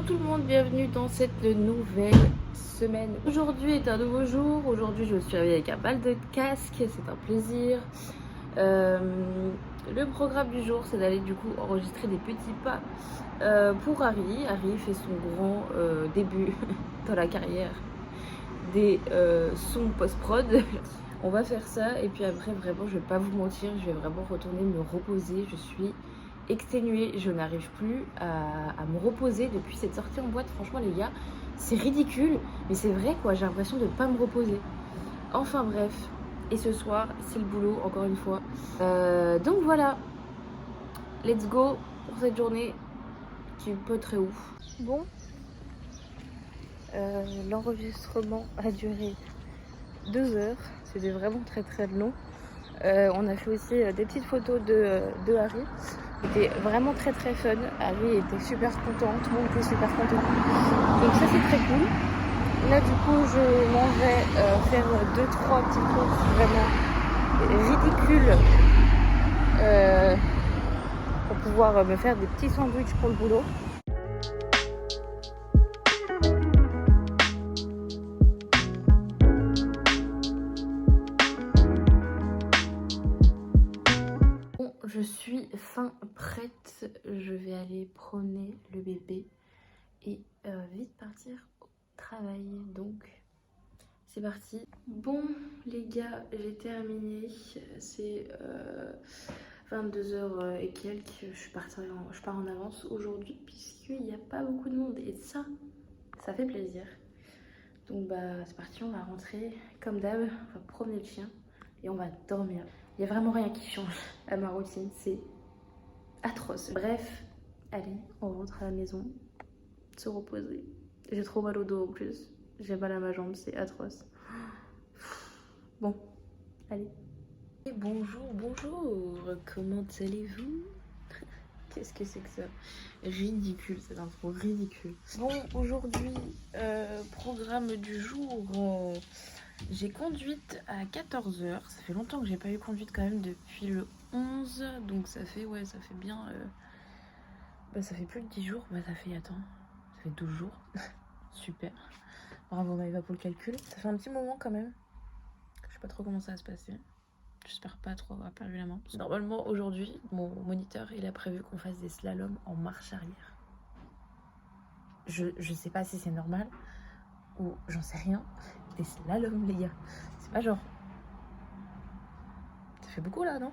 tout le monde, bienvenue dans cette nouvelle semaine. Aujourd'hui est un nouveau jour, aujourd'hui je suis réveillée avec un bal de casque, c'est un plaisir. Le programme du jour c'est d'aller du coup enregistrer des petits pas pour Harry. Harry fait son grand début dans la carrière des sons post-prod. On va faire ça et puis après vraiment je vais pas vous mentir, je vais vraiment retourner me reposer. Je suis exténuée, je n'arrive plus à me reposer depuis cette sortie en boîte. Franchement les gars, c'est ridicule, mais c'est vrai quoi, j'ai l'impression de pas me reposer. Enfin bref, et ce soir c'est le boulot encore une fois. Donc voilà, let's go pour cette journée qui est pas très ouf. Bon, l'enregistrement a duré 2 heures, c'était vraiment très très long. On a fait aussi des petites photos de Harry. C'était vraiment très très fun. Harry était super content, tout le monde était super content. Donc ça c'est très cool. Là du coup je m'en vais faire 2-3 petites courses vraiment ridicules pour pouvoir me faire des petits sandwichs pour le boulot. Bon, je suis fin prête. Je vais aller promener le bébé et vite partir au travail. Donc c'est parti. Bon les gars, j'ai terminé. C'est 22h et quelques. Je pars en avance aujourd'hui puisqu'il n'y a pas beaucoup de monde et ça fait plaisir. Donc bah c'est parti, on va rentrer comme d'hab, on va promener le chien et on va dormir. Il n'y a vraiment rien qui change à ma routine, c'est atroce. Bref, allez, on rentre à la maison, se reposer. J'ai trop mal au dos en plus, j'ai mal à ma jambe, c'est atroce. Bon, allez. Et bonjour, bonjour, comment allez-vous? Qu'est-ce que c'est que ça? Ridicule, cette info, ridicule. Bon, aujourd'hui, programme du jour, j'ai conduite à 14h. Ça fait longtemps que j'ai pas eu conduite quand même depuis le 11. Donc ça fait, ouais, ça fait bien... ça fait plus de 10 jours. Bah ça fait, attends, ça fait 12 jours. Super. Bravo Maëva pour le calcul. Ça fait un petit moment quand même. Je sais pas trop comment ça va se passer. J'espère pas trop avoir perdu la main. Normalement aujourd'hui, mon moniteur il a prévu qu'on fasse des slaloms en marche arrière. Je sais pas si c'est normal ou j'en sais rien. Des slaloms les gars. C'est pas genre... Ça fait beaucoup là, non?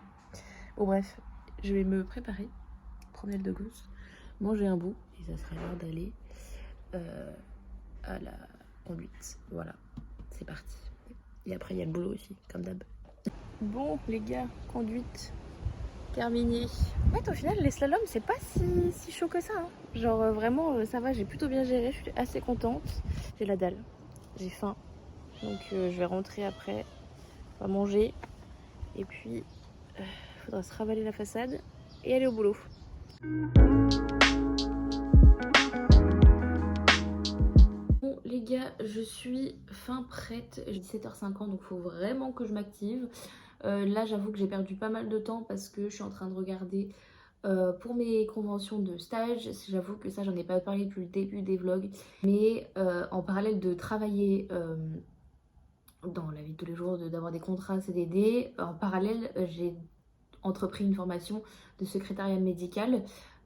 Bon bref, je vais me préparer, promener le gosse, manger un bout et ça serait l'heure d'aller à la conduite. Voilà, c'est parti. Et après il y a le boulot aussi, comme d'hab. Bon les gars, conduite terminée. Ouais, au final les slaloms c'est pas si chaud que ça. Hein. Genre vraiment ça va, j'ai plutôt bien géré, je suis assez contente. J'ai la dalle, j'ai faim. Donc je vais rentrer après, on va manger et puis faudra se ravaler la façade et aller au boulot. Bon les gars, je suis fin prête, j'ai 17h50 donc il faut vraiment que je m'active. Là j'avoue que j'ai perdu pas mal de temps parce que je suis en train de regarder pour mes conventions de stage. J'avoue que ça j'en ai pas parlé depuis le début des vlogs, mais en parallèle de travailler dans la vie de tous les jours, d'avoir des contrats CDD, en parallèle j'ai entrepris une formation de secrétariat médical.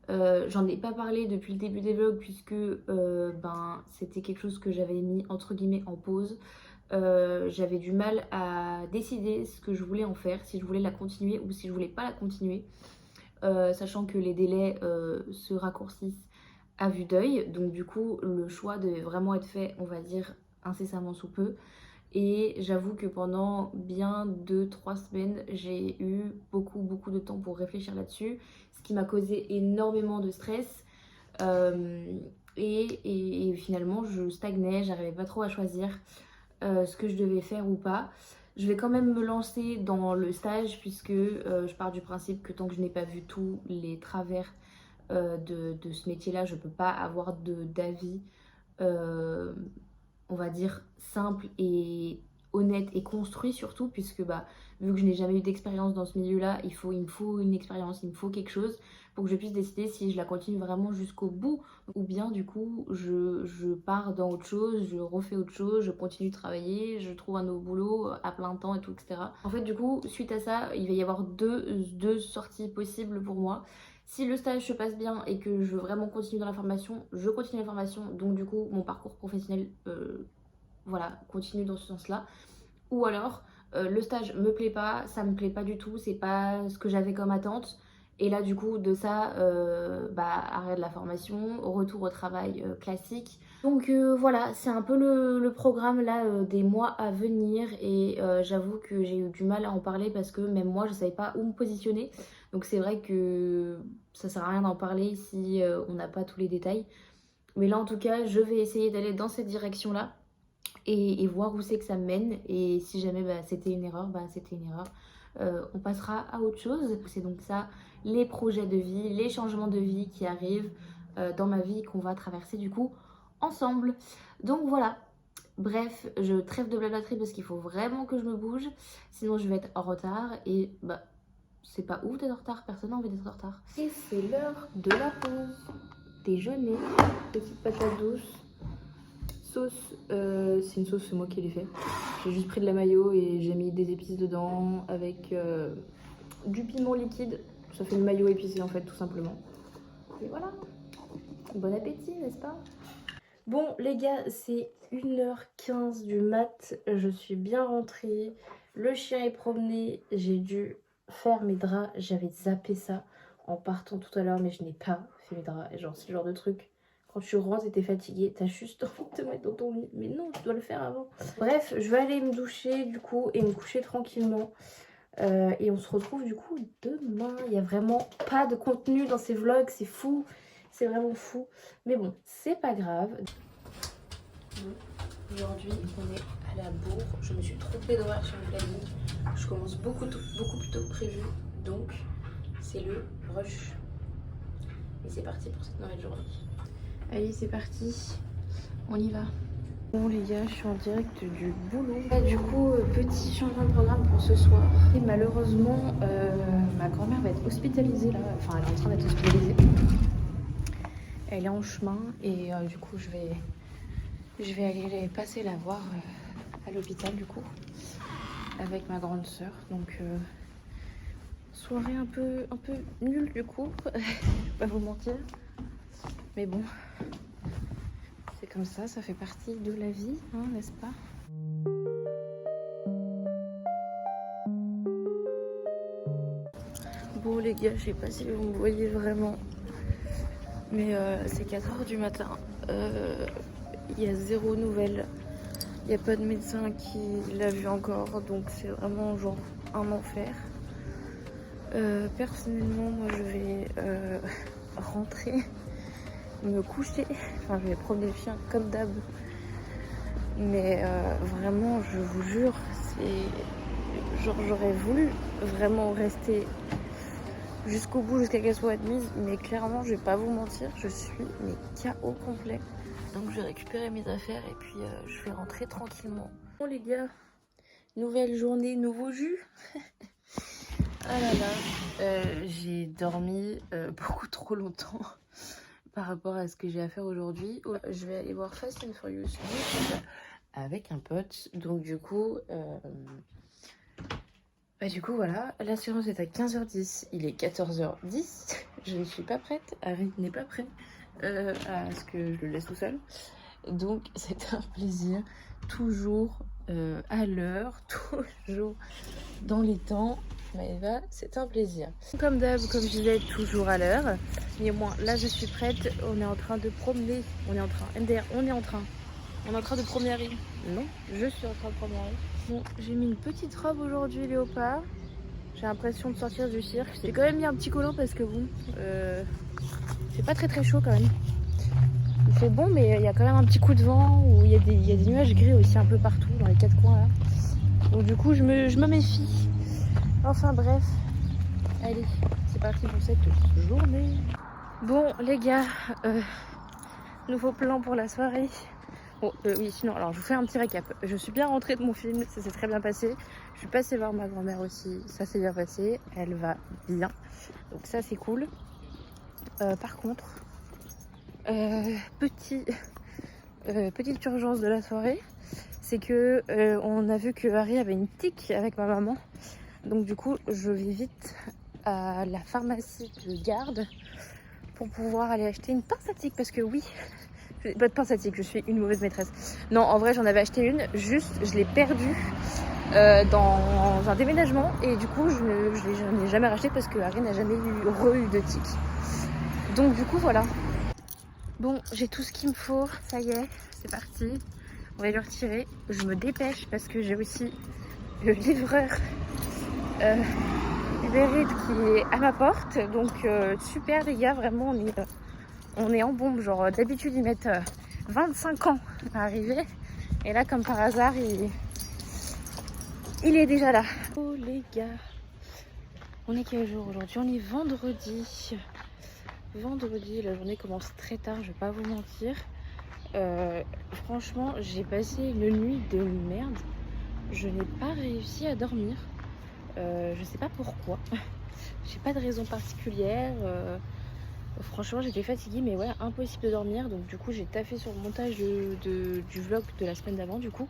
J'en ai pas parlé depuis le début des vlogs puisque c'était quelque chose que j'avais mis entre guillemets en pause. J'avais du mal à décider ce que je voulais en faire, si je voulais la continuer ou si je voulais pas la continuer, sachant que les délais se raccourcissent à vue d'œil. Donc du coup le choix devait vraiment être fait, on va dire, incessamment sous peu. Et j'avoue que pendant bien 2-3 semaines, j'ai eu beaucoup de temps pour réfléchir là-dessus, ce qui m'a causé énormément de stress. Et finalement, je stagnais, j'arrivais pas trop à choisir ce que je devais faire ou pas. Je vais quand même me lancer dans le stage puisque je pars du principe que tant que je n'ai pas vu tous les travers de ce métier-là, je peux pas avoir d'avis on va dire simple et honnête et construit surtout, puisque bah, vu que je n'ai jamais eu d'expérience dans ce milieu-là, il me faut une expérience, il me faut quelque chose pour que je puisse décider si je la continue vraiment jusqu'au bout ou bien du coup je pars dans autre chose, je refais autre chose, je continue de travailler, je trouve un nouveau boulot à plein temps et tout, etc. En fait, du coup, suite à ça, il va y avoir deux sorties possibles pour moi. Si le stage se passe bien et que je veux vraiment continuer dans la formation, je continue la formation, donc du coup mon parcours professionnel voilà, continue dans ce sens-là. Ou alors le stage me plaît pas, ça me plaît pas du tout, c'est pas ce que j'avais comme attente. Et là du coup de ça, arrêt de la formation, retour au travail classique. Donc voilà, c'est un peu le programme là des mois à venir. Et j'avoue que j'ai eu du mal à en parler parce que même moi je savais pas où me positionner. Donc c'est vrai que ça sert à rien d'en parler si on n'a pas tous les détails. Mais là en tout cas je vais essayer d'aller dans cette direction là et voir où c'est que ça me mène. Et si jamais c'était une erreur, c'était une erreur. On passera à autre chose. C'est donc ça, les projets de vie, les changements de vie qui arrivent dans ma vie qu'on va traverser du coup ensemble. Donc voilà. Bref, je trêve de blablaterie parce qu'il faut vraiment que je me bouge. Sinon je vais être en retard et c'est pas ouf d'être en retard, personne n'a envie d'être en retard. Et c'est l'heure de la pause. Déjeuner, petite patate douce. Sauce, c'est une sauce, c'est moi qui l'ai fait. J'ai juste pris de la mayo et j'ai mis des épices dedans avec du piment liquide. Ça fait une mayo épicée en fait, tout simplement. Et voilà. Bon appétit, n'est-ce pas? Bon les gars, c'est 1h15 du mat. Je suis bien rentrée. Le chien est promené. J'ai dû faire mes draps. J'avais zappé ça en partant tout à l'heure, mais je n'ai pas fait mes draps. Et genre, c'est le genre de truc. Quand tu rentres et t'es fatiguée, t'as juste envie de te mettre dans ton lit. Mais non, tu dois le faire avant. Bref, je vais aller me doucher du coup et me coucher tranquillement. Et on se retrouve du coup demain. Il n'y a vraiment pas de contenu dans ces vlogs, c'est fou. C'est vraiment fou. Mais bon, c'est pas grave. Aujourd'hui, on est à la bourre. Je me suis trompée d'horaire sur le planning. Je commence beaucoup plus tôt que prévu. Donc, c'est le rush. Et c'est parti pour cette nouvelle journée. Allez, c'est parti, on y va. Bon les gars, je suis en direct du boulot. Du coup, petit changement de programme pour ce soir. Et malheureusement, ma grand-mère va être hospitalisée là. Enfin, elle est en train d'être hospitalisée. Elle est en chemin et du coup, je vais aller passer la voir à l'hôpital du coup. Avec ma grande sœur. Donc, soirée un peu nulle du coup. Je vais pas vous mentir. Mais bon, c'est comme ça fait partie de la vie, hein, n'est-ce pas? Bon les gars, je sais pas si vous me voyez vraiment, mais c'est 4h du matin. Il y a zéro nouvelle. Il n'y a pas de médecin qui l'a vu encore, donc c'est vraiment genre un enfer. Personnellement, moi je vais rentrer, me coucher, enfin je vais promener le chien comme d'hab, mais vraiment je vous jure, c'est genre j'aurais voulu vraiment rester jusqu'au bout, jusqu'à qu'elle soit admise, mais clairement je vais pas vous mentir, je suis mais KO complet. Donc je vais récupérer mes affaires et puis je vais rentrer tranquillement. Bon les gars, nouvelle journée, nouveau jus. Ah là là, j'ai dormi beaucoup trop longtemps par rapport à ce que j'ai à faire aujourd'hui. Je vais aller voir Fast and Furious avec un pote. Donc du coup, voilà, la séance est à 15h10. Il est 14h10. Je ne suis pas prête. Harry n'est pas prêt à ce que je le laisse tout seul. Donc c'est un plaisir. Toujours à l'heure, toujours dans les temps. Maëva, c'est un plaisir. Comme d'hab, comme je disais, toujours à l'heure. Mais moi, là, je suis prête. On est en train de promener. MDR, on est en train de promener. Non, je suis en train de promener. Bon, j'ai mis une petite robe aujourd'hui, léopard. J'ai l'impression de sortir du cirque. J'ai quand même mis un petit collant parce que bon, c'est pas très chaud quand même. Il fait bon, mais il y a quand même un petit coup de vent où il y a des nuages gris aussi un peu partout dans les quatre coins là. Donc du coup, je me méfie. Enfin bref, allez, c'est parti pour cette journée. Bon les gars, nouveau plan pour la soirée. Bon, oui, sinon, alors je vous fais un petit récap. Je suis bien rentrée de mon film, ça s'est très bien passé. Je suis passée voir ma grand-mère aussi, ça s'est bien passé. Elle va bien, donc ça c'est cool. Par contre, petite urgence de la soirée, c'est que on a vu que Harry avait une tique avec ma maman. Donc du coup, je vais vite à la pharmacie de garde pour pouvoir aller acheter une pince à tique, parce que oui, pas de pince à tique, je suis une mauvaise maîtresse. Non, en vrai, j'en avais acheté une, juste je l'ai perdue dans un déménagement et du coup, je n'en ai jamais racheté parce que Harry n'a jamais eu de tique. Donc du coup, voilà. Bon, j'ai tout ce qu'il me faut, ça y est, c'est parti. On va le retirer. Je me dépêche parce que j'ai aussi le livreur Uber Eats qui est à ma porte. Donc super les gars, vraiment on est en bombe. Genre d'habitude ils mettent 25 ans à arriver. Et là comme par hasard il est déjà là. Oh les gars, on est quel jour aujourd'hui? On est vendredi. Vendredi, la journée commence très tard, je vais pas vous mentir. Franchement, j'ai passé une nuit de merde. Je n'ai pas réussi à dormir. Je sais pas pourquoi. J'ai pas de raison particulière. Franchement, j'étais fatiguée, mais ouais, impossible de dormir. Donc du coup, j'ai taffé sur le montage du vlog de la semaine d'avant, du coup.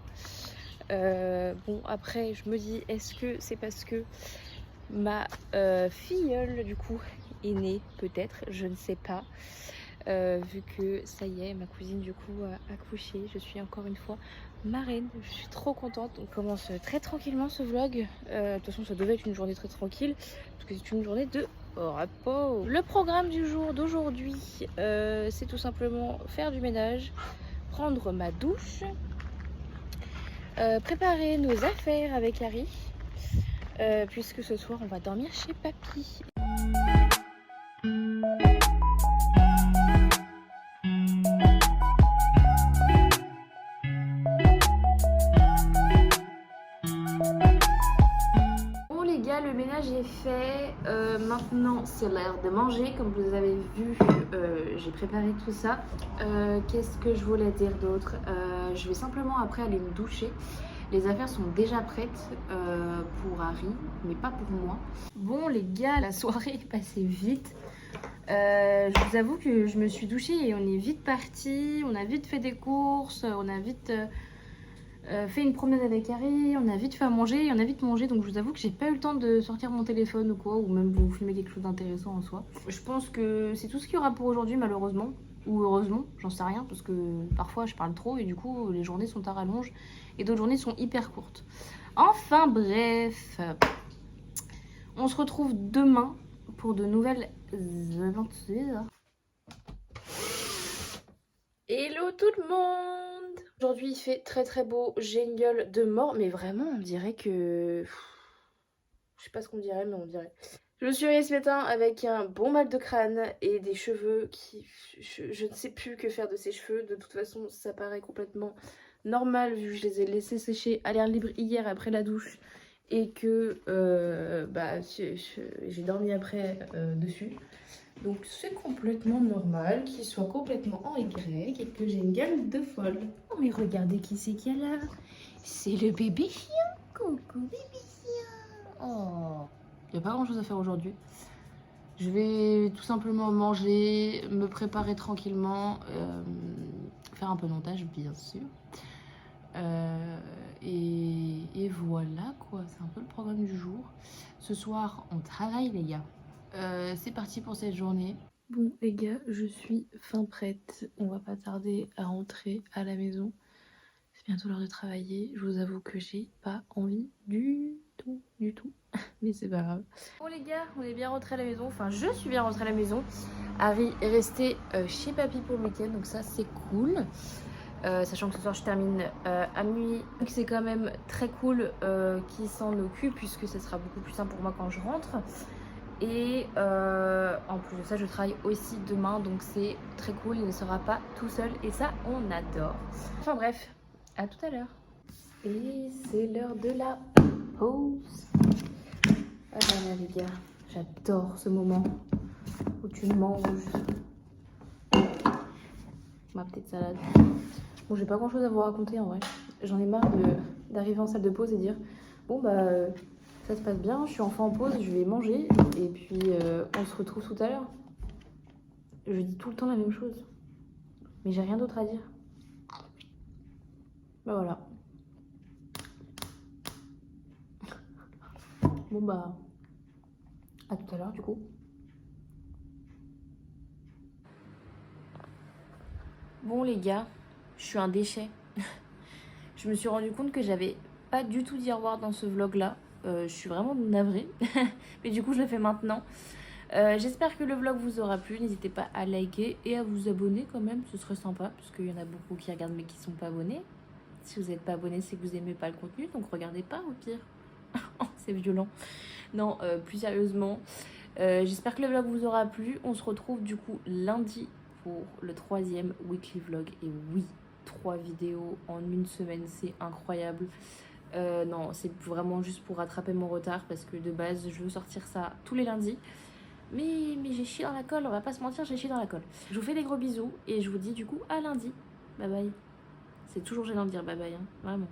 Bon, après, je me dis, est-ce que c'est parce que ma filleule, du coup, est née, peut-être, je ne sais pas. Vu que ça y est, ma cousine du coup a accouché, je suis encore une fois marraine, je suis trop contente. On commence très tranquillement ce vlog. De toute façon ça devait être une journée très tranquille parce que c'est une journée de repos. Le programme du jour d'aujourd'hui, c'est tout simplement faire du ménage, prendre ma douche, préparer nos affaires avec Harry, puisque ce soir on va dormir chez papy. Le ménage est fait, maintenant c'est l'heure de manger. Comme vous avez vu, j'ai préparé tout ça. Qu'est-ce que je voulais dire d'autre? Je vais simplement après aller me doucher. Les affaires sont déjà prêtes pour Harry, mais pas pour moi. Bon les gars, la soirée est passée vite. Je vous avoue que je me suis douchée et on est vite parti. On a vite fait des courses, on a vite... fait une promenade avec Harry, on a vite fait à manger et on a vite mangé, donc je vous avoue que j'ai pas eu le temps de sortir mon téléphone ou quoi, ou même vous filmer quelque chose d'intéressant en soi. Je pense que c'est tout ce qu'il y aura pour aujourd'hui malheureusement, ou heureusement, j'en sais rien, parce que parfois je parle trop et du coup les journées sont à rallonge et d'autres journées sont hyper courtes. Enfin bref, on se retrouve demain pour de nouvelles aventures. Hello tout le monde! Aujourd'hui il fait très très beau, j'ai une gueule de mort, mais vraiment on dirait que... Je sais pas ce qu'on dirait, mais on dirait. Je me suis réveillée ce matin avec un bon mal de crâne et des cheveux qui... Je ne sais plus que faire de ces cheveux, de toute façon ça paraît complètement normal vu que je les ai laissés sécher à l'air libre hier après la douche et que j'ai dormi après dessus. Donc c'est complètement normal qu'il soit complètement en Y et que j'ai une gueule de folle. Oh mais regardez qui c'est qu'il y a là. C'est le bébé chien. Coucou bébé chien. Oh. Il n'y a pas grand chose à faire aujourd'hui. Je vais tout simplement manger, me préparer tranquillement, faire un peu de montage bien sûr. Et voilà quoi, c'est un peu le programme du jour. Ce soir on travaille les gars. C'est parti pour cette journée. Bon les gars, je suis fin prête. On va pas tarder à rentrer à la maison. C'est bientôt l'heure de travailler. Je vous avoue que j'ai pas envie du tout. Mais c'est pas grave. Bon les gars, on est bien rentrés à la maison. Enfin, je suis bien rentrée à la maison. Harry est resté chez papy pour le week-end. Donc ça, c'est cool. Sachant que ce soir, je termine à minuit. Donc c'est quand même très cool qu'il s'en occupe. Puisque ça sera beaucoup plus simple pour moi quand je rentre. Et en plus de ça, je travaille aussi demain. Donc c'est très cool. Il ne sera pas tout seul. Et ça, on adore. Enfin bref, à tout à l'heure. Et c'est l'heure de la pause. Ah là là les gars, j'adore ce moment où tu manges ma petite salade. Bon, j'ai pas grand chose à vous raconter en vrai. J'en ai marre d'arriver en salle de pause et dire bon bah ça se passe bien, je suis enfin en pause, je vais manger et puis on se retrouve tout à l'heure. Je dis tout le temps la même chose, mais j'ai rien d'autre à dire. Bah voilà. Bon bah à tout à l'heure du coup. Bon les gars, je suis un déchet. Je me suis rendu compte que j'avais pas du tout dit au revoir dans ce vlog là. Je suis vraiment navrée, mais du coup je le fais maintenant. J'espère que le vlog vous aura plu. N'hésitez pas à liker et à vous abonner quand même, ce serait sympa parce qu'il y en a beaucoup qui regardent mais qui sont pas abonnés. Si vous n'êtes pas abonné, c'est que vous aimez pas le contenu, donc regardez pas au pire. C'est violent. Non, plus sérieusement, j'espère que le vlog vous aura plu. On se retrouve du coup lundi pour le 3e weekly vlog. Et oui, 3 vidéos en une semaine, c'est incroyable. Non, c'est vraiment juste pour rattraper mon retard parce que de base, je veux sortir ça tous les lundis. Mais j'ai chié dans la colle, on va pas se mentir, j'ai chié dans la colle. Je vous fais des gros bisous et je vous dis du coup à lundi. Bye bye. C'est toujours gênant de dire bye bye, hein, vraiment.